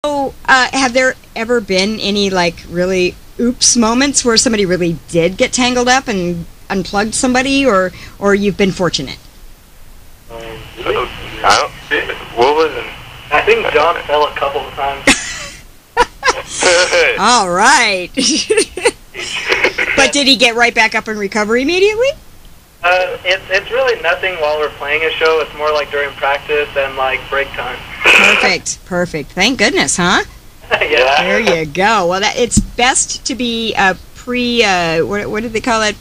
So, have there ever been any like really oops moments where somebody really did get tangled up and unplugged somebody, or you've been fortunate? What was it? I think John fell a couple of times. All right. But did he get right back up and recover immediately? It's really nothing while we're playing a show. It's more like during practice and like break time. Perfect. Thank goodness, huh? Yeah. There you go. Well, it's best to be what did they call that?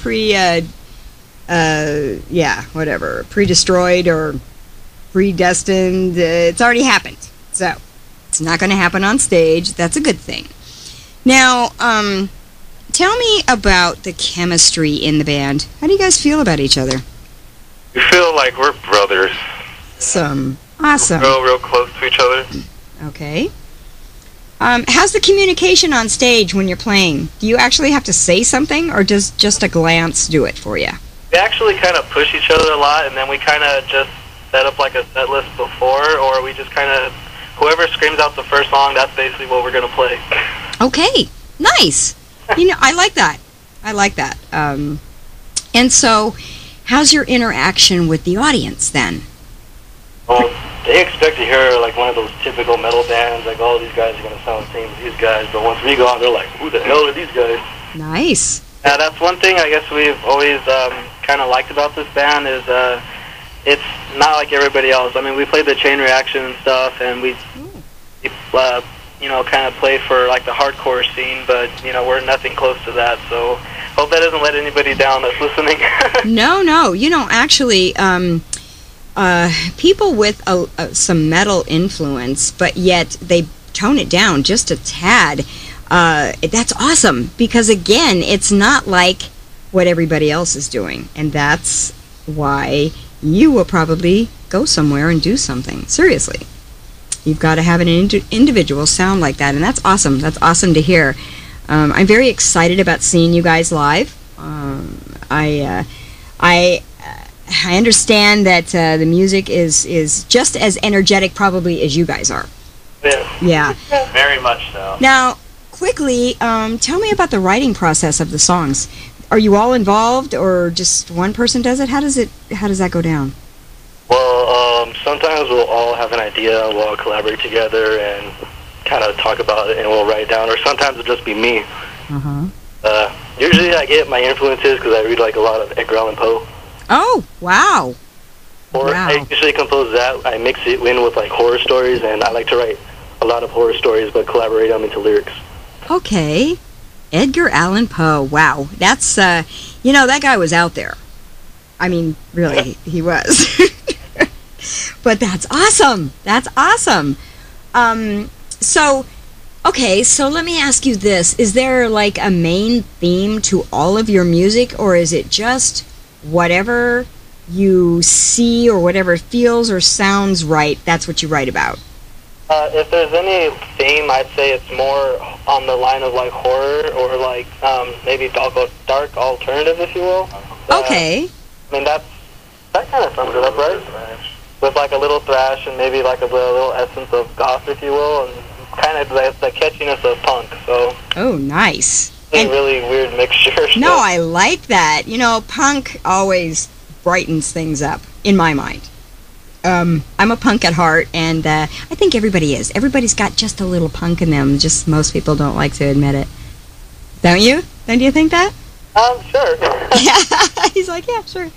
Pre-destroyed or predestined. It's already happened. So, it's not going to happen on stage. That's a good thing. Now, tell me about the chemistry in the band. How do you guys feel about each other? We feel like we're brothers. Awesome. We're real close to each other. Okay. How's the communication on stage when you're playing? Do you actually have to say something, or does just a glance do it for you? We actually kind of push each other a lot, and then we kind of just set up like a set list before, or we just kind of, whoever screams out the first song, that's basically what we're going to play. Okay. Nice. I like that. And so, how's your interaction with the audience then? Well, they expect to hear like one of those typical metal bands, like, oh, these guys are going to sound the same as these guys, but once we go out, they're like, who the hell are these guys? Nice. Yeah, that's one thing I guess we've always kind of liked about this band is it's not like everybody else. I mean, we play the Chain Reaction and stuff, and we kind of play for like the hardcore scene, but we're nothing close to that. So hope that doesn't let anybody down that's listening. No. Actually, people with some metal influence, but yet they tone it down just a tad. That's awesome, because again, it's not like what everybody else is doing, and that's why you will probably go somewhere and do something. Seriously. You've got to have an individual sound like that, and that's awesome. That's awesome to hear. I'm very excited about seeing you guys live. I understand that the music is just as energetic probably as you guys are. Yeah. Very much so. Now, quickly, tell me about the writing process of the songs. Are you all involved, or just one person does it? How does that go down? Well, sometimes we'll all have an idea, we'll all collaborate together and kind of talk about it, and we'll write it down, or sometimes it'll just be me. Usually I get my influences because I read like a lot of Edgar Allan Poe. Oh, wow. I usually compose that. I mix it in with like horror stories, and I like to write a lot of horror stories, but collaborate them into lyrics. Okay. Edgar Allan Poe. Wow. That's, that guy was out there. I mean, really, he was. But that's awesome. That's awesome. So let me ask you this. Is there like a main theme to all of your music, or is it just whatever you see or whatever feels or sounds right, that's what you write about? If there's any theme, I'd say it's more on the line of like horror or like maybe dark alternative, if you will. Okay. I mean, that kind of sums it up, right? With like a little thrash and maybe like a little essence of goth, if you will, and kind of the catchiness of punk. So. Oh, nice. It's a really weird mixture. No, I like that. Punk always brightens things up, in my mind. I'm a punk at heart, and I think everybody is. Everybody's got just a little punk in them, just most people don't like to admit it. Don't you? Don't you think that? Sure. Yeah, he's like, yeah, sure.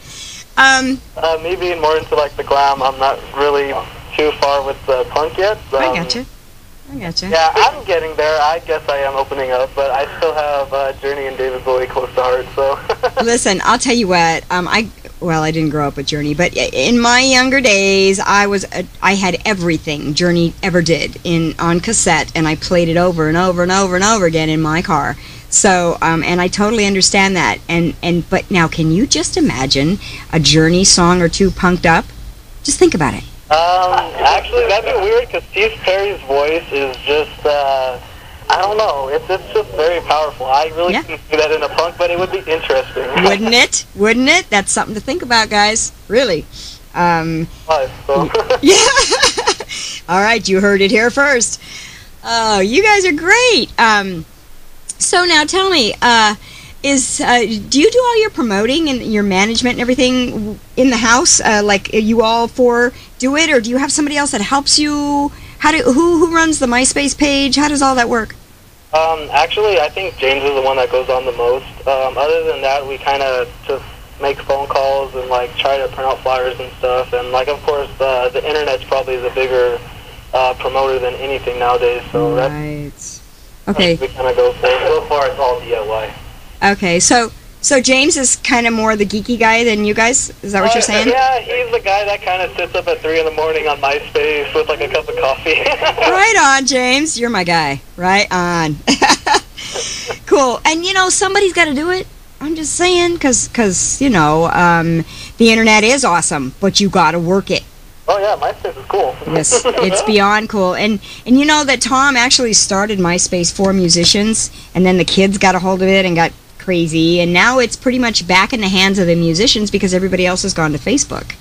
Me being more into like the glam, I'm not really too far with the punk yet. I gotcha. Yeah, I'm getting there. I guess I am opening up, but I still have Journey and David Bowie close to heart. So. Listen, I'll tell you what. I didn't grow up with Journey, but in my younger days, I had everything Journey ever did on cassette, and I played it over and over and over and over again in my car. So, and I totally understand that. But now, can you just imagine a Journey song or two punked up? Just think about it. Actually, that'd be weird because Steve Perry's voice is just, I don't know, it's just very powerful. I really couldn't see that in a punk, but it would be interesting. Wouldn't it? Wouldn't it? That's something to think about, guys. Really. Yeah. All right, you heard it here first. Oh, you guys are great. So now tell me, do you do all your promoting and your management and everything in the house? Like you all four do it, or do you have somebody else that helps you? Who runs the MySpace page? How does all that work? Actually, I think James is the one that goes on the most. Other than that, we kind of just make phone calls and like try to print out flyers and stuff. And like, of course, the internet's probably the bigger promoter than anything nowadays. So right. Okay. We kind of go for. So far, it's all DIY. Okay, so James is kind of more the geeky guy than you guys? Is that what you're saying? Yeah, he's the guy that kind of sits up at 3 in the morning on MySpace with like a cup of coffee. Right on, James. You're my guy. Right on. Cool. And, somebody's got to do it. I'm just saying, because the internet is awesome, but you got to work it. Oh, yeah, MySpace is cool. Yes, it's beyond cool. And you know that Tom actually started MySpace for musicians, and then the kids got a hold of it and got crazy, and now it's pretty much back in the hands of the musicians because everybody else has gone to Facebook.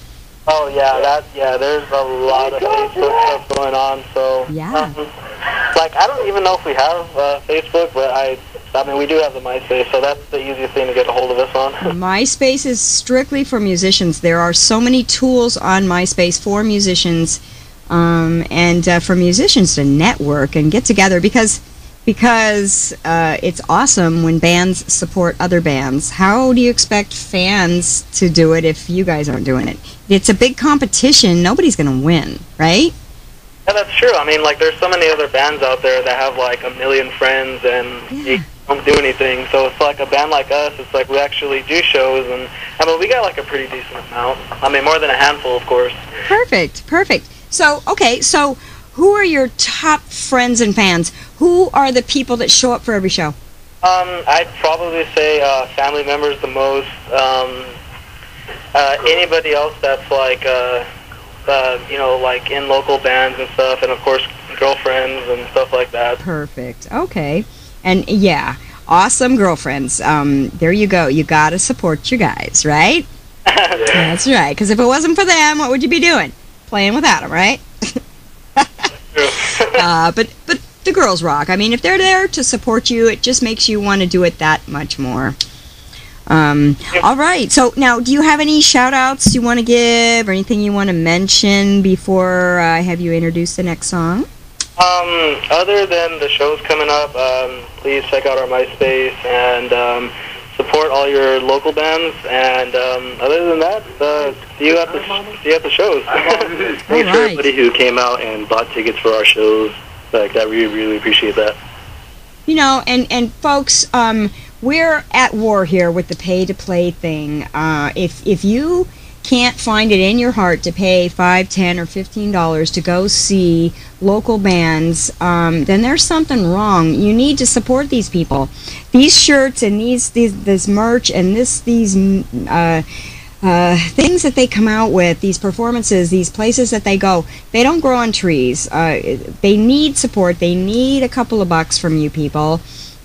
Oh, yeah, there's a lot of Facebook stuff going on, so... Yeah. I don't even know if we have Facebook, but I mean, we do have the MySpace, so that's the easiest thing to get a hold of us on. MySpace is strictly for musicians. There are so many tools on MySpace for musicians, and for musicians to network and get together because it's awesome when bands support other bands. How do you expect fans to do it if you guys aren't doing it? It's a big competition. Nobody's going to win, right? Yeah, that's true. I mean, there's so many other bands out there that have, 1 million friends and they don't do anything. So it's like a band like us, it's like we actually do shows, and, I mean, we got, a pretty decent amount. I mean, more than a handful, of course. Perfect. So, okay, so who are your top friends and fans? Who are the people that show up for every show? I'd probably say family members the most. Anybody else that's in local bands and stuff, and of course girlfriends and stuff like that. Perfect. Okay. And yeah, awesome girlfriends. There you go. You gotta support your guys, right? That's right. Because if it wasn't for them, what would you be doing? Playing without them, right? But the girls rock. I mean, if they're there to support you, it just makes you want to do it that much more. All right. So now, do you have any shout-outs you want to give or anything you want to mention before I have you introduce the next song? Other than the shows coming up, please check out our MySpace and support all your local bands. And other than that, see you at the shows. Thanks for everybody who came out and bought tickets for our shows. That we really appreciate that. And folks, we're at war here with the pay-to-play thing. If you can't find it in your heart to pay $5, $10, or $15 to go see local bands, then there's something wrong. You need to support these people. These shirts and this merch and these things that they come out with, these performances, these places that they go, they don't grow on trees. They need support. They need a couple of bucks from you people.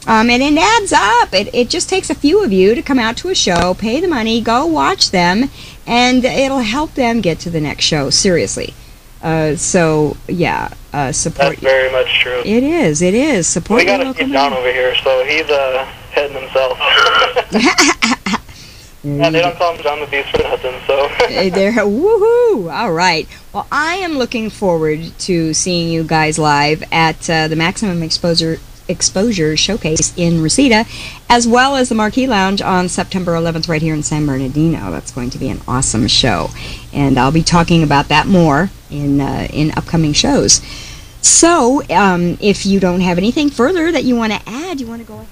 And it adds up. It just takes a few of you to come out to a show, pay the money, go watch them, and it'll help them get to the next show. Seriously. Support. That's very much true. It is. Support. We got to keep John over here, so he's heading himself. Yeah, they don't call him John the Beast for nothing, so. They're woohoo! All right. Well, I am looking forward to seeing you guys live at the Maximum Exposure Showcase in Reseda, as well as the Marquee Lounge on September 11th right here in San Bernardino. That's going to be an awesome show, and I'll be talking about that more in upcoming shows. So, if you don't have anything further that you want to add, you want to go ahead.